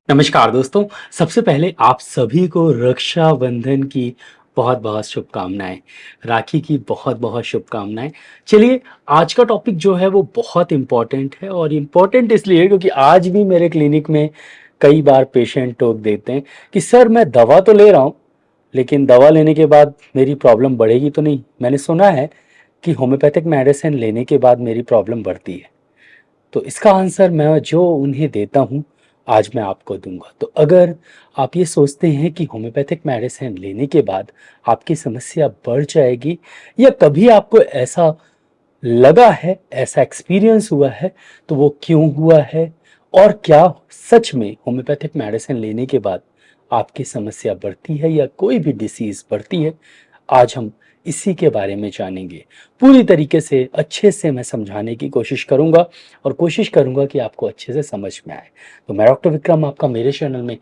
नमस्कार दोस्तों, सबसे पहले आप सभी को रक्षाबंधन की बहुत-बहुत शुभकामनाएँ। राखी की बहुत-बहुत शुभकामनाएँ। चलिए, आज का टॉपिक जो है वो बहुत इम्पोर्टेंट है और इम्पोर्टेंट इसलिए क्योंकि आज भी मेरे क्लिनिक में कई बार पेशेंट टोक देते हैं कि सर मैं दवा तो ले रहा हूँ, लेकिन दवा लेने के बाद मेरी प्रॉब्लम बढ़ेगी तो नहीं? मैंने सुना है कि होम्योपैथिक मेडिसिन लेने के बाद मेरी प्रॉब्लम बढ़ती है। तो इसका आंसर मैं जो उन्हें देता हूँ, आज मैं आपको दूँगा। तो अगर आप ये सोचते हैं कि होम्योपैथिक मेडिसिन लेने के बाद आपकी समस्या बढ़ जाएगी या कभी आपको ऐसा लगा है, ऐसा एक्सपीरियंस हुआ है, तो वो क्यों हुआ है? और क्या सच में होम्योपैथिक मेडिसिन लेने के बाद आपकी समस्या बढ़ती है या कोई भी डिसीज़ बढ़ती है? आज हम इसी के बारे में जानेंगे। पूरी तरीके से अच्छे से मैं समझाने की कोशिश करूँगा और कोशिश करूँगा कि आपको अच्छे से समझ में आए। तो मैं डॉक्टर विक्रम आपका मेरे चैनल में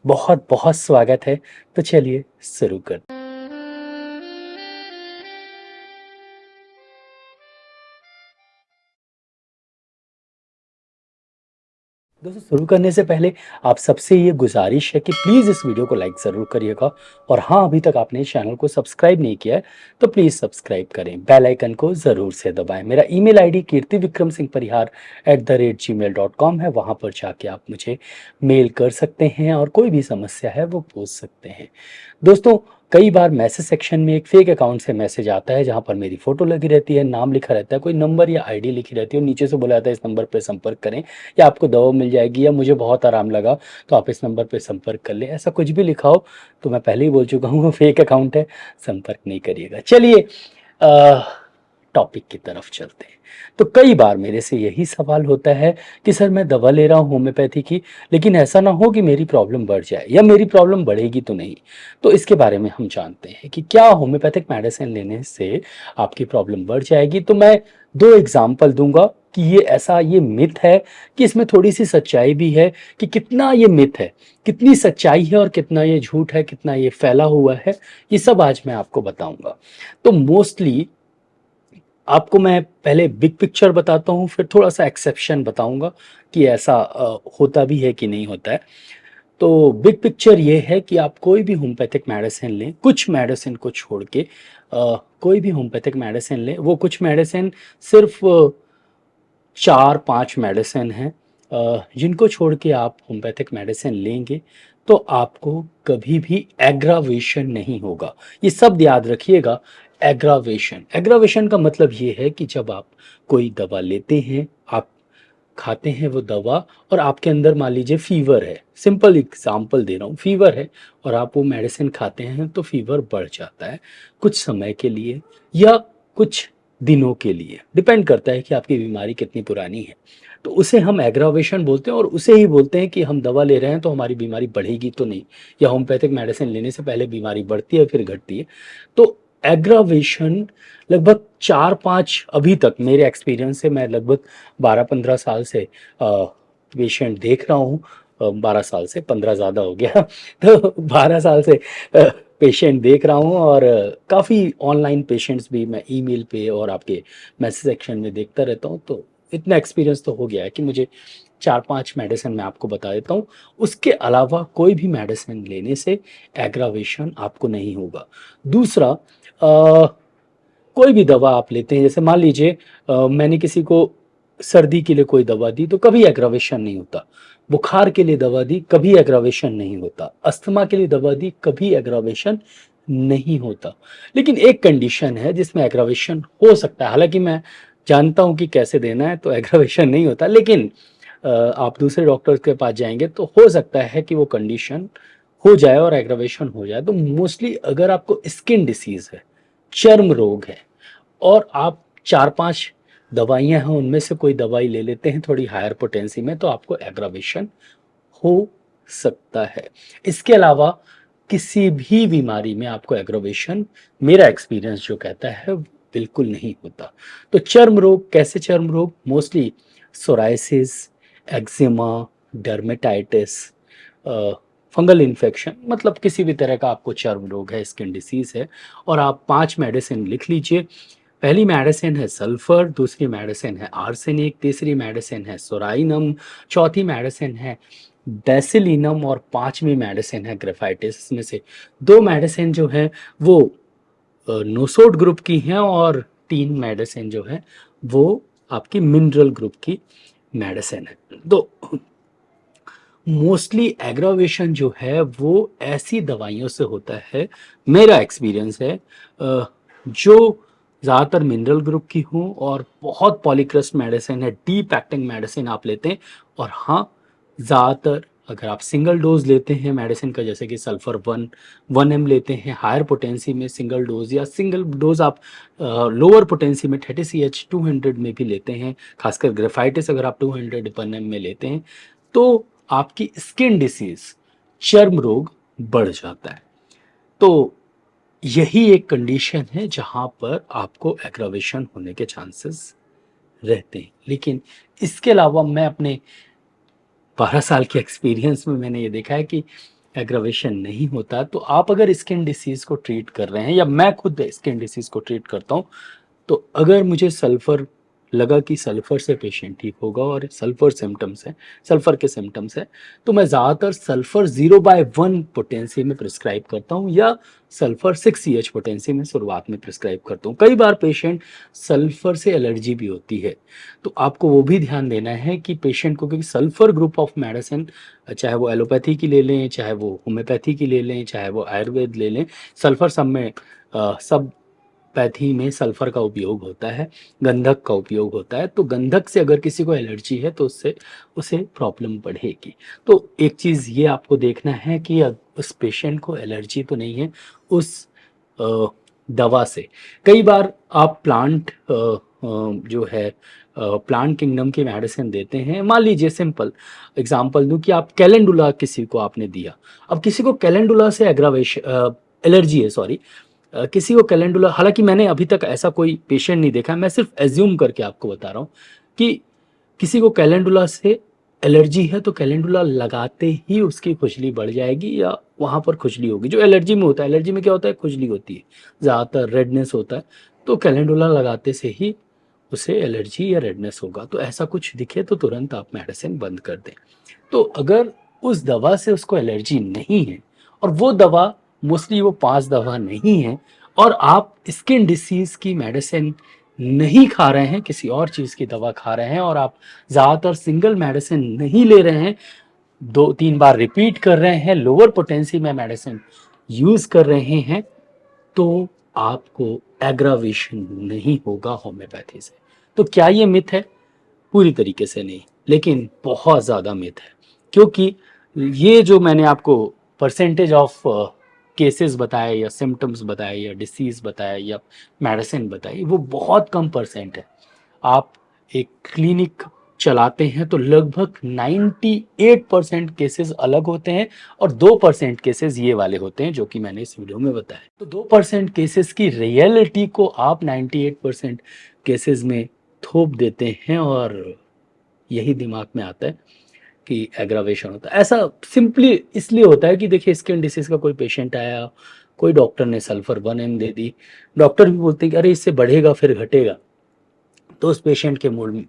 बहुत-बहुत स्वागत है। तो चलिए शुरू करते हैं। दोस्तों शुरू करने से पहले आप सबसे ये गुजारिश है कि प्लीज़ इस वीडियो को लाइक ज़रूर करिएगा और हाँ, अभी तक आपने इस चैनल को सब्सक्राइब नहीं किया है, तो प्लीज़ सब्सक्राइब करें, बेल आइकन को ज़रूर से दबाएँ। मेरा ईमेल आईडी kirtivikramsinghparihar@gmail.com है, वहाँ पर जाके आप मुझे मेल कर सकते हैं और कोई भी समस्या है वो पूछ सकते हैं। दोस्तों, कई बार मैसेज सेक्शन में एक फेक अकाउंट से मैसेज आता है जहाँ पर मेरी फ़ोटो लगी रहती है, नाम लिखा रहता है, कोई नंबर या आईडी लिखी रहती है और नीचे से बोला जाता है इस नंबर पे संपर्क करें या आपको दवा मिल जाएगी या मुझे बहुत आराम लगा तो आप इस नंबर पे संपर्क कर लें। ऐसा कुछ भी लिखा हो तो मैं पहले ही बोल चुका हूँ वो फेक अकाउंट है, संपर्क नहीं करिएगा। चलिए अ, टॉपिक की तरफ चलते हैं। तो कई बार मेरे से यही सवाल होता है कि सर मैं दवा ले रहा हूँ होम्योपैथी की, लेकिन ऐसा ना हो कि मेरी प्रॉब्लम बढ़ जाए या मेरी प्रॉब्लम बढ़ेगी तो नहीं। तो इसके बारे में हम जानते हैं कि क्या होम्योपैथिक मेडिसिन लेने से आपकी प्रॉब्लम बढ़ जाएगी। तो मैं 2 एग्ज़ाम्पल दूँगा कि ये मिथ है कि इसमें थोड़ी-सी सच्चाई भी है कि कितना ये मिथ है, कितनी सच्चाई है और कितना ये झूठ है, कितना ये फैला हुआ है, ये सब आज मैं आपको बताऊँगा। तो मोस्टली आपको मैं पहले बिग पिक्चर बताता हूँ, फिर थोड़ा-सा एक्सेप्शन बताऊँगा कि ऐसा होता भी है कि नहीं होता है। तो बिग पिक्चर ये है कि आप कोई भी होम्योपैथिक मेडिसिन लें, कुछ मेडिसिन को छोड़ के कोई भी होम्योपैथिक मेडिसिन लें, वो कुछ मेडिसिन सिर्फ़ 4-5 मेडिसिन हैं जिनको छोड़ के आप होम्योपैथिक मेडिसिन लेंगे, तो आपको कभी भी एग्रावेशन नहीं होगा। ये शब्द याद रखिएगा एग्रावेशन। एग्रावेशन का मतलब ये है कि जब आप कोई दवा लेते हैं, आप खाते हैं वो दवा और आपके अंदर मान लीजिए फ़ीवर है, सिंपल एग्ज़ाम्पल दे रहा हूँ, फ़ीवर है और आप वो मेडिसिन खाते हैं तो फ़ीवर बढ़ जाता है, कुछ समय के लिए या कुछ दिनों के लिए, डिपेंड करता है कि आपकी बीमारी कितनी पुरानी है। तो उसे हम एग्रावेशन बोलते हैं और उसे ही बोलते हैं कि हम दवा ले रहे हैं तो हमारी बीमारी बढ़ेगी तो नहीं या होम्योपैथिक मेडिसिन लेने से पहले बीमारी बढ़ती है फिर घटती है। तो एग्रावेशन लगभग 4-5 अभी तक मेरे एक्सपीरियंस से मैं लगभग 12-15 साल से पेशेंट देख रहा हूँ। 12 साल से 15 ज़्यादा हो गया तो 12 साल से पेशेंट देख रहा हूँ और काफ़ी ऑनलाइन पेशेंट्स भी मैं ईमेल पे और आपके मैसेज सेक्शन में देखता रहता हूँ, तो इतना एक्सपीरियंस तो हो गया है कि मुझे 4-5 मेडिसिन मैं आपको बता देता हूँ। उसके अलावा कोई भी मेडिसिन लेने से एग्रावेशन आपको नहीं होगा। दूसरा कोई भी दवा आप लेते हैं, जैसे मान लीजिए मैंने किसी को सर्दी के लिए कोई दवा दी तो कभी एग्रावेशन नहीं होता। बुखार के लिए दवा दी, कभी एग्रावेशन नहीं होता। अस्थमा के लिए दवा दी, कभी एग्रावेशन नहीं होता। लेकिन एक कंडीशन है जिसमें एग्रावेशन हो सकता है, हालाँकि मैं जानता हूँ कि कैसे देना है तो एग्रावेशन नहीं होता, लेकिन आप दूसरे डॉक्टर्स के पास जाएँगे तो हो सकता है कि वो कंडीशन हो जाए और एग्रावेशन हो जाए। तो मोस्टली अगर आपको स्किन डिसीज़ है, चर्म रोग है और आप 4-5 दवाइयाँ हैं, उनमें से कोई दवाई ले लेते हैं थोड़ी हायर पोटेंसी में, तो आपको एग्रावेशन हो सकता है। इसके अलावा किसी भी बीमारी में आपको एग्रावेशन, मेरा एक्सपीरियंस जो कहता है, बिल्कुल नहीं होता। तो चर्म रोग, कैसे चर्म रोग? Mostly psoriasis, eczema, dermatitis, fungal infection, मतलब किसी भी तरह का आपको चर्म रोग है, स्किन डिसीज़ है और आप 5 मेडिसिन लिख लीजिए। पहली मेडिसिन है सल्फर, दूसरी मेडिसिन है आर्सेनिक, तीसरी मेडिसिन है सोराइनम, चौथी मेडिसिन है बेसिलिनम और पांचवी मेडिसिन है ग्रेफाइटिस। इसमें से दो मेडिसिन जो है वो नोसोड ग्रुप की हैं और तीन मेडिसिन जो है वो आपकी मिनरल ग्रुप की मेडिसिन है। तो मोस्टली एग्रावेशन जो है वो ऐसी दवाइयों से होता है, मेरा एक्सपीरियंस है, जो ज़्यादातर मिनरल ग्रुप की हूँ और बहुत पॉलीक्रस्ट मेडिसिन है, डीप एक्टिंग मेडिसिन आप लेते हैं। और हाँ, ज़्यादातर अगर आप सिंगल डोज लेते हैं मेडिसिन का, जैसे कि सल्फर 1 1 लेते हैं हायर पोटेंसी में सिंगल डोज, या सिंगल डोज आप लोअर पोटेंसी में 30 CH 200 में भी लेते हैं, खासकर ग्रेफाइटिस अगर आप 200 1 में लेते हैं, तो आपकी स्किन डिसीज, चर्म रोग बढ़ जाता है। तो यही एक कंडीशन है जहां पर आपको एग्रावेशन होने के चांसेस रहते हैं। लेकिन इसके अलावा मैं अपने 12 साल के एक्सपीरियंस में मैंने ये देखा है कि एग्रावेशन नहीं होता। तो आप अगर स्किन डिसीज को ट्रीट कर रहे हैं, या मैं खुद स्किन डिसीज को ट्रीट करता हूँ, तो अगर मुझे सल्फर लगा कि सल्फर से पेशेंट ठीक होगा और सल्फर सिम्टम्स है, सल्फर के सिम्टम्स है, तो मैं ज़्यादातर सल्फर 0/1 पोटेंसी में प्रिस्क्राइब करता हूँ, या सल्फर 6 CH पोटेंसी में शुरुआत में प्रिस्क्राइब करता हूँ। कई बार पेशेंट सल्फर से एलर्जी भी होती है, तो आपको वो भी ध्यान देना है कि पेशेंट को, क्योंकि सल्फर ग्रुप ऑफ मेडिसिन, चाहे वो एलोपैथी की ले लें, चाहे वो होम्योपैथी की ले लें, चाहे वो आयुर्वेद ले लें, सल्फर सब में सब पैथी में सल्फर का उपयोग होता है, गंधक का उपयोग होता है। तो गंधक से अगर किसी को एलर्जी है तो उससे उसे प्रॉब्लम बढ़ेगी। तो एक चीज़ ये आपको देखना है कि उस पेशेंट को एलर्जी तो नहीं है उस अ, दवा से। कई बार आप प्लांट जो है प्लांट किंगडम की मेडिसिन देते हैं। मान लीजिए सिंपल एग्जांपल दूं कि आप कैलेंडुला किसी को आपने दिया, अब किसी को कैलेंडुला से एग्रावेशन एलर्जी है, सॉरी, किसी को कैलेंडुला, हालांकि मैंने अभी तक ऐसा कोई पेशेंट नहीं देखा, मैं सिर्फ एज्यूम करके आपको बता रहा हूँ कि किसी को कैलेंडुला से एलर्जी है, तो कैलेंडुला लगाते ही उसकी खुजली बढ़ जाएगी या वहाँ पर खुजली होगी। जो एलर्जी में होता है, एलर्जी में क्या होता है, खुजली होती है, ज़्यादातर रेडनेस होता है। तो कैलेंडुला लगाते से ही उसे एलर्जी या रेडनेस होगा। तो ऐसा कुछ दिखे तो तुरंत आप मेडिसिन बंद कर दें। तो अगर उस दवा से उसको एलर्जी नहीं है, और वो दवा मोस्टली वो 5 दवा नहीं है, और आप स्किन डिसीज की मेडिसिन नहीं खा रहे हैं, किसी और चीज़ की दवा खा रहे हैं, और आप ज़्यादातर सिंगल मेडिसिन नहीं ले रहे हैं, 2 3 बार रिपीट कर रहे हैं, लोअर पोटेंसी में मेडिसिन यूज़ कर रहे हैं, तो आपको एग्रावेशन नहीं होगा होम्योपैथी से। तो क्या ये मिथ है? पूरी तरीके से नहीं, लेकिन बहुत ज़्यादा मिथ है। क्योंकि ये जो मैंने आपको परसेंटेज ऑफ केसेस बताए, या सिम्टम्स बताए, या डिसीज़ बताया, या मेडिसिन बताई, वो बहुत कम परसेंट है। आप एक क्लिनिक चलाते हैं तो लगभग 98% केसेस अलग होते हैं, और 2% केसेस ये वाले होते हैं जो कि मैंने इस वीडियो में बताया। तो 2% केसेस की रियलिटी को आप 98% केसेस में थोप देते हैं, और यही दिमाग में आता है कि एग्रावेशन होता है। ऐसा सिंपली इसलिए होता है कि देखिए, स्किन डिसीज का कोई पेशेंट आया, कोई डॉक्टर ने सल्फर 1 M दे दी, डॉक्टर भी बोलते हैं कि अरे इससे बढ़ेगा फिर घटेगा, तो उस पेशेंट के मूड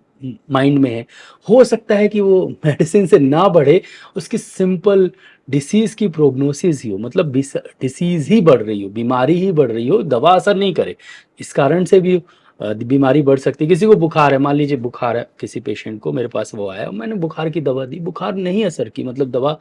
माइंड में है, हो सकता है कि वो मेडिसिन से ना बढ़े, उसकी सिंपल डिसीज की प्रोग्नोसिस ही हो, मतलब डिसीज ही बढ़ रही हो, बीमारी ही बढ़ रही हो, दवा असर नहीं करे, इस कारण से भी बीमारी बढ़ सकती है। किसी को बुखार है, मान लीजिए बुखार है किसी पेशेंट को, मेरे पास वो आया, मैंने बुखार की दवा दी, बुखार नहीं असर की, मतलब दवा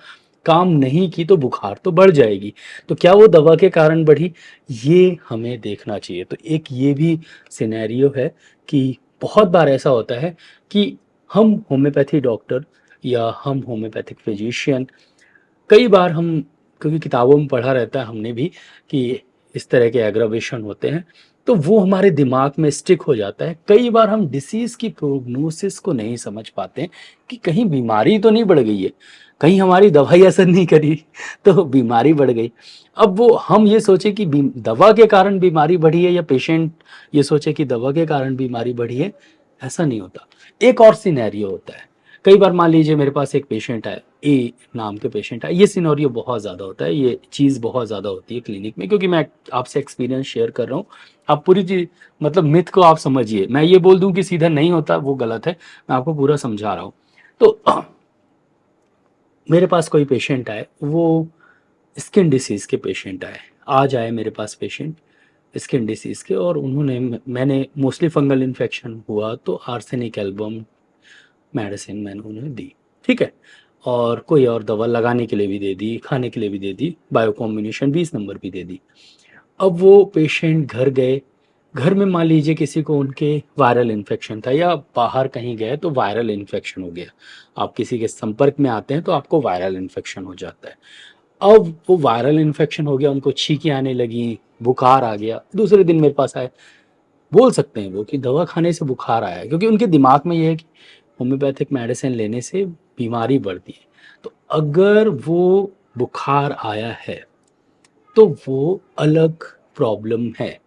काम नहीं की, तो बुखार तो बढ़ जाएगी। तो क्या वो दवा के कारण बढ़ी? ये हमें देखना चाहिए। तो एक ये भी सिनेरियो है कि बहुत बार ऐसा होता है कि हम होम्योपैथी डॉक्टर या हम होम्योपैथिक फिजिशियन, कई बार हम, क्योंकि किताबों में पढ़ा रहता है हमने भी कि इस तरह के एग्रावेशन होते हैं, तो वो हमारे दिमाग में स्टिक हो जाता है। कई बार हम डिसीज की प्रोग्नोसिस को नहीं समझ पाते हैं कि कहीं बीमारी तो नहीं बढ़ गई है, कहीं हमारी दवाई असर नहीं करी तो बीमारी बढ़ गई। अब वो हम ये सोचे कि दवा के कारण बीमारी बढ़ी है, या पेशेंट ये सोचे कि दवा के कारण बीमारी बढ़ी है, ऐसा नहीं होता। एक और सिनेरियो होता है, कई बार मान लीजिए मेरे पास एक पेशेंट आए, ए नाम के पेशेंट आए, ये सिनेरियो बहुत ज़्यादा होता है, ये चीज़ बहुत ज़्यादा होती है क्लिनिक में, क्योंकि मैं आपसे एक्सपीरियंस शेयर कर रहा हूँ। आप पूरी चीज, मतलब मिथ को आप समझिए, मैं ये बोल दूं कि सीधा नहीं होता वो गलत है, मैं आपको पूरा समझा रहा हूँ। तो मेरे पास कोई पेशेंट आए, वो स्किन डिसीज़ के पेशेंट आए, आज आए मेरे पास पेशेंट स्किन डिसीज़ के, और उन्होंने मैंने मोस्टली फंगल इन्फेक्शन हुआ तो आर्सेनिक एल्बम मेडिसिन मैंने उन्हें दी, ठीक है? और कोई और दवा लगाने के लिए भी दे दी, खाने के लिए भी दे दी, बायो कॉम्बिनेशन 20 नंबर भी दे दी। अब वो पेशेंट घर गए, घर में मान लीजिए किसी को उनके वायरल इन्फेक्शन था, या बाहर कहीं गए तो वायरल इन्फेक्शन हो गया। आप किसी के संपर्क में आते हैं तो आपको वायरल इन्फेक्शन हो जाता है। अब वो वायरल इन्फेक्शन हो गया, उनको छींकें आने लगी, बुखार आ गया, दूसरे दिन मेरे पास आए। बोल सकते हैं वो कि दवा खाने से बुखार आया है, क्योंकि उनके दिमाग में ये है कि होम्योपैथिक मेडिसिन लेने से बीमारी बढ़ती है। तो अगर वो बुखार आया है तो वो अलग प्रॉब्लम है।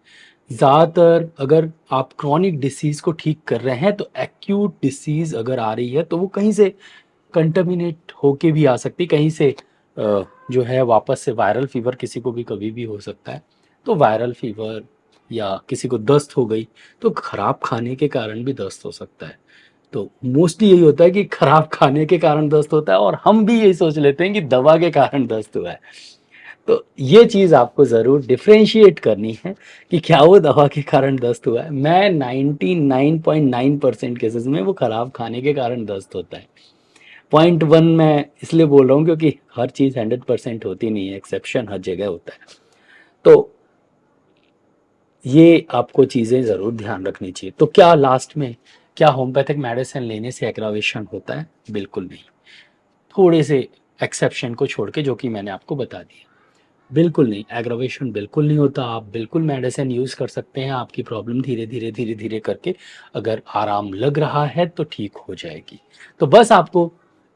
ज़्यादातर अगर आप क्रॉनिक डिसीज़ को ठीक कर रहे हैं तो एक्यूट डिसीज़ अगर आ रही है तो वो कहीं से कंटामिनेट होके भी आ सकती है, कहीं से जो है वापस से वायरल फीवर किसी को भी कभी भी हो सकता है। तो वायरल फीवर, या किसी को दस्त हो गई तो खराब खाने के कारण भी दस्त हो सकता है। तो मोस्टली यही होता है कि खराब खाने के कारण दस्त होता है, और हम भी यही सोच लेते हैं कि दवा के कारण दस्त हुआ है। तो ये चीज़ आपको ज़रूर डिफरेंशिएट करनी है कि क्या वो दवा के कारण दस्त हुआ है। मैं 99.9% केसेस में वो खराब खाने के कारण दस्त होता है। 0.1 मैं इसलिए बोल रहा हूँ क्योंकि हर चीज़ 100% होती नहीं है, एक्सेप्शन हर जगह होता है। तो ये आपको चीज़ें ज़रूर ध्यान रखनी चाहिए। तो क्या लास्ट में, क्या होम्योपैथिक मेडिसिन लेने से एग्रावेशन होता है? बिल्कुल नहीं। थोड़े से एक्सेप्शन को छोड़ के, जो कि मैंने आपको बता दिया। बिल्कुल नहीं, एग्रावेशन बिल्कुल नहीं होता। आप बिल्कुल मेडिसिन यूज़ कर सकते हैं, आपकी प्रॉब्लम धीरे-धीरे करके अगर आराम लग रहा है तो ठीक हो जाएगी। तो बस आपको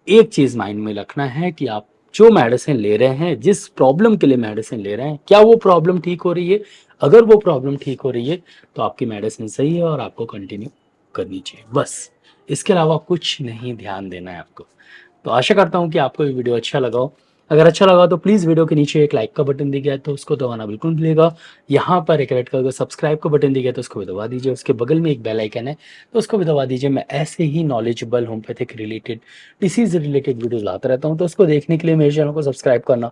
एक चीज़ माइंड में रखना है कि आप जो मेडिसिन ले रहे हैं, जिस प्रॉब्लम के लिए मेडिसिन ले रहे हैं, क्या वो प्रॉब्लम ठीक हो रही है? अगर वो प्रॉब्लम ठीक हो रही है तो आपकी मेडिसिन सही है और आपको कंटिन्यू करनी चाहिए, बस। इसके अलावा कुछ नहीं ध्यान देना है आपको। तो आशा करता हूँ कि आपको ये वीडियो अच्छा लगा हो। अगर अच्छा लगा तो प्लीज़ वीडियो के नीचे एक लाइक का बटन दिख गया है तो उसको दबाना बिल्कुल मत भूलिएगा। यहाँ पर एक रेड कलर का सब्सक्राइब का बटन दिख गया है तो उसको भी दबा दीजिए। उसके बगल में एक बेल आइकन है तो उसको भी दबा दीजिए। मैं ऐसे ही knowledgeable homeopathic related, disease related videos लाता रहता हूँ, तो उसको देखने के लिए मेरे चैनल को सब्सक्राइब करना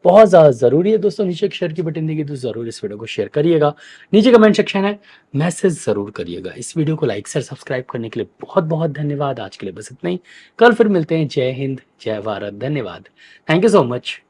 बहुत ज़्यादा ज़रूरी है। दोस्तों, नीचे एक शेयर की बटन दिखी तो ज़रूर इस वीडियो को शेयर करिएगा। नीचे कमेंट सेक्शन है, मैसेज ज़रूर करिएगा। इस वीडियो को लाइक शेयर सब्सक्राइब करने के लिए बहुत बहुत धन्यवाद। आज के लिए बस इतना ही। कल फिर मिलते हैं। जय हिंद, जय भारत, धन्यवाद। Thank you so much.